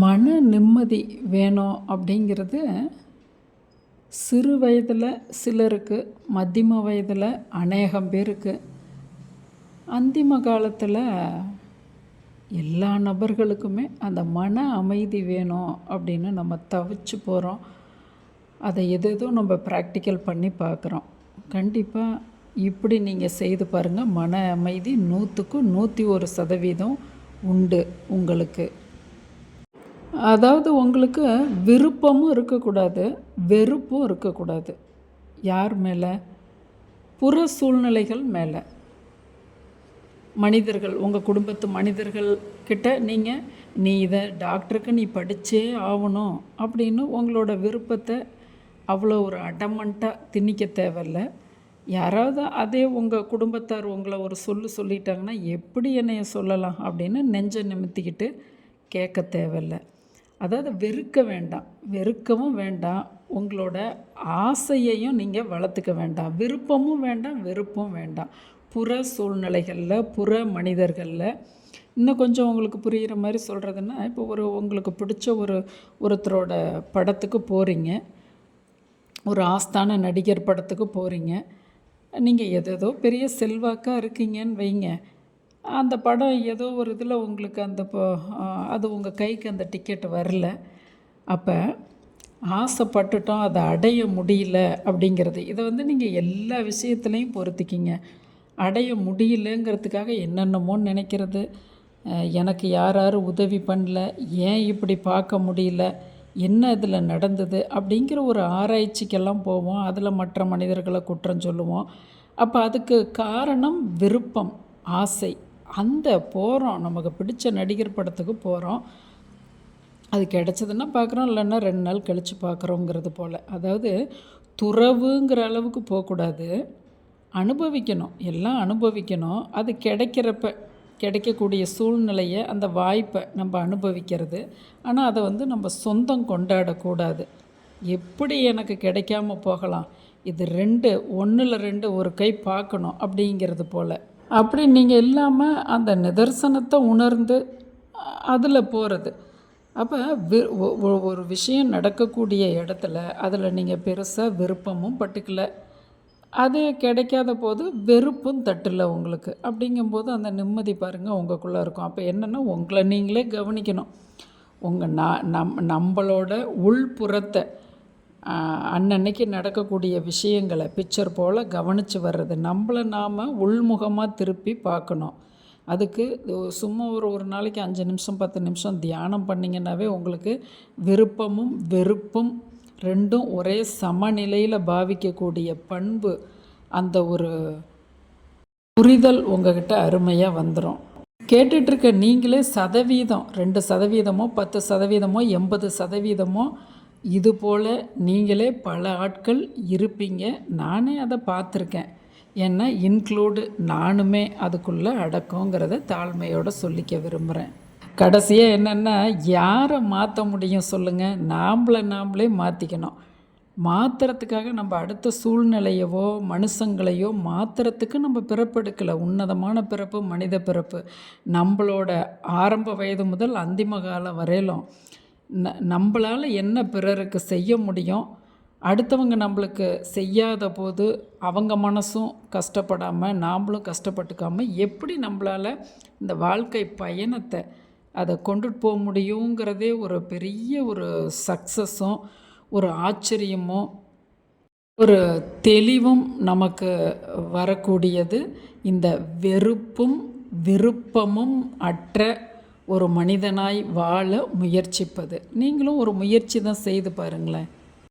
மன நிம்மதி வேணும் அப்படிங்கிறது சிறு வயதில் சிலருக்கு, மத்தியம வயதில் அநேகம் பேருக்கு, அந்திம காலத்தில் எல்லா நபர்களுக்குமே அந்த மன அமைதி வேணும் அப்படின்னு நம்ம தவிச்சு போகிறோம். அதை எதோ நம்ம ப்ராக்டிக்கல் பண்ணி பார்க்குறோம். கண்டிப்பாக இப்படி நீங்கள் செய்து பாருங்கள். மன அமைதி 100க்கு 101% உண்டு உங்களுக்கு. அதாவது உங்களுக்கு விருப்பமும் இருக்கக்கூடாது, வெறுப்பும் இருக்கக்கூடாது. யார் மேலே? புற சூழ்நிலைகள் மேலே. மனிதர்கள், உங்கள் குடும்பத்து மனிதர்கள் கிட்ட நீங்கள் நீ இதை டாக்டருக்கு நீ படித்தே ஆகணும் அப்படின்னு உங்களோட விருப்பத்தை அவ்வளோ ஒரு அடமண்ட்டாக திணிக்க தேவையில்ல. யாராவது அதே உங்கள் குடும்பத்தார் உங்களை ஒரு சொல்லிட்டாங்கன்னா எப்படி என்னைய சொல்லலாம் அப்படின்னு நெஞ்சை நிமித்திக்கிட்டு கேட்க தேவையில்லை. அதாவது வெறுக்க வேண்டாம், வெறுக்கவும் வேண்டாம், உங்களோட ஆசையையும் நீங்கள் வளர்த்துக்க வேண்டாம். விருப்பமும் வேண்டாம், வெறுப்பும் வேண்டாம். புற சூழ்நிலைகளில், புற மனிதர்களில் இன்னும் கொஞ்சம் உங்களுக்கு புரிகிற மாதிரி சொல்கிறதுன்னா, இப்போ உங்களுக்கு பிடிச்ச ஒருத்தரோட படத்துக்கு போகிறீங்க, ஒரு ஆஸ்தான நடிகர் படத்துக்கு போகிறீங்க. நீங்கள் ஏதோ பெரிய செல்வாக்காக இருக்கீங்கன்னு வைங்க. அந்த படம் ஏதோ ஒரு இதில் உங்களுக்கு அது உங்கள் கைக்கு அந்த டிக்கெட் வரல. அப்போ ஆசைப்பட்டுட்டோம், அதை அடைய முடியல அப்படிங்கிறது. இதை நீங்கள் எல்லா விஷயத்துலேயும் பொறுத்திக்கிங்க. அடைய முடியலங்கிறதுக்காக என்னென்னமோன்னு நினைக்கிறது, எனக்கு யார் உதவி பண்ணல, ஏன் இப்படி பார்க்க முடியல, என்ன இதில் நடந்தது அப்படிங்கிற ஒரு ஆராய்ச்சிக்கெல்லாம் போவோம். அதில் மற்ற மனிதர்களை குற்றம் சொல்லுவோம். அப்போ அதுக்கு காரணம் விருப்பம், ஆசை. போகிறோம், நமக்கு பிடிச்ச நடிகர் படத்துக்கு போகிறோம், அது கிடச்சதுன்னா பார்க்குறோம், இல்லைன்னா 2 நாள் கழித்து பார்க்குறோங்கிறது போல். அதாவது துறவுங்கிற அளவுக்கு போகக்கூடாது, அனுபவிக்கணும், எல்லாம் அனுபவிக்கணும். அது கிடைக்கக்கூடிய சூழ்நிலையை, அந்த வாய்ப்பை நம்ம அனுபவிக்கிறது. ஆனால் அதை நம்ம சொந்தம் கொண்டாடக்கூடாது. எப்படி எனக்கு கிடைக்காம போகலாம், இது 1ல் 2 ஒரு கை பார்க்கணும் அப்படிங்கிறது போல். அப்படி நீங்கள் இல்லாமல் அந்த நிதர்சனத்தை உணர்ந்து அதில் போகிறது. அப்போ ஒரு விஷயம் நடக்கக்கூடிய இடத்துல அதில் நீங்கள் பெருசாக விருப்பமும் பட்டுக்கல, அது கிடைக்காத போது வெறுப்பும் தட்டல உங்களுக்கு. அப்படிங்கும்போது அந்த நிம்மதி பாருங்கள் உங்களுக்குள்ளே இருக்கும். அப்போ என்னென்னா, உங்களை நீங்களே கவனிக்கணும். நம்மளோட உள்புறத்தை, அன்னன்னைக்கு நடக்கக்கூடிய விஷயங்களை பிக்சர் போல் கவனித்து வர்றது, நம்மளை நாம் உள்முகமாக திருப்பி பார்க்கணும். அதுக்கு சும்மா ஒரு நாளைக்கு 5 நிமிஷம் 10 நிமிஷம் தியானம் பண்ணிங்கன்னாவே உங்களுக்கு விருப்பமும் வெறுப்பும் 2ம் ஒரே சமநிலையில் பாவிக்கக்கூடிய பண்பு, அந்த ஒரு புரிதல் உங்ககிட்ட அருமையாக வந்துடும். கேட்டுட்ருக்க நீங்களே 2% 10% 80% இதுபோல் நீங்களே பல ஆட்கள் இருப்பீங்க. நானே அதை பார்த்துருக்கேன். ஏன்னா இன்க்ளூடு நானுமே அதுக்குள்ளே அடக்கங்கிறத தாழ்மையோடு சொல்லிக்க விரும்புகிறேன். கடைசியாக என்னென்னா, யாரை மாற்ற முடியும் சொல்லுங்கள்? நாமளே மாற்றிக்கணும். மாற்றுறதுக்காக நம்ம அடுத்த சூழ்நிலையவோ மனுஷங்களையோ மாற்றுறதுக்கு நம்ம பிறப்பெடுக்கலை. உன்னதமான பிறப்பு மனித பிறப்பு. நம்மளோட ஆரம்ப வயது முதல் அந்திம காலம் வரையிலும் நம்மளால் என்ன பிறருக்கு செய்ய முடியும், அடுத்தவங்க நம்மளுக்கு செய்யாத போது அவங்க மனசும் கஷ்டப்படாமல் நாம்ளும் கஷ்டப்பட்டுக்காமல் எப்படி நம்மளால் இந்த வாழ்க்கை பயணத்தை அதை கொண்டுட்டு போக முடியுங்கிறதே ஒரு பெரிய ஒரு சக்ஸஸும் ஒரு ஆச்சரியமும் ஒரு தெளிவும் நமக்கு வரக்கூடியது. இந்த வெறுப்பும் விருப்பமும் அற்ற ஒரு மனிதனாய் வாழ முயற்சிப்பது. நீங்களும் ஒரு முயற்சி தான் செய்து பாருங்களேன்.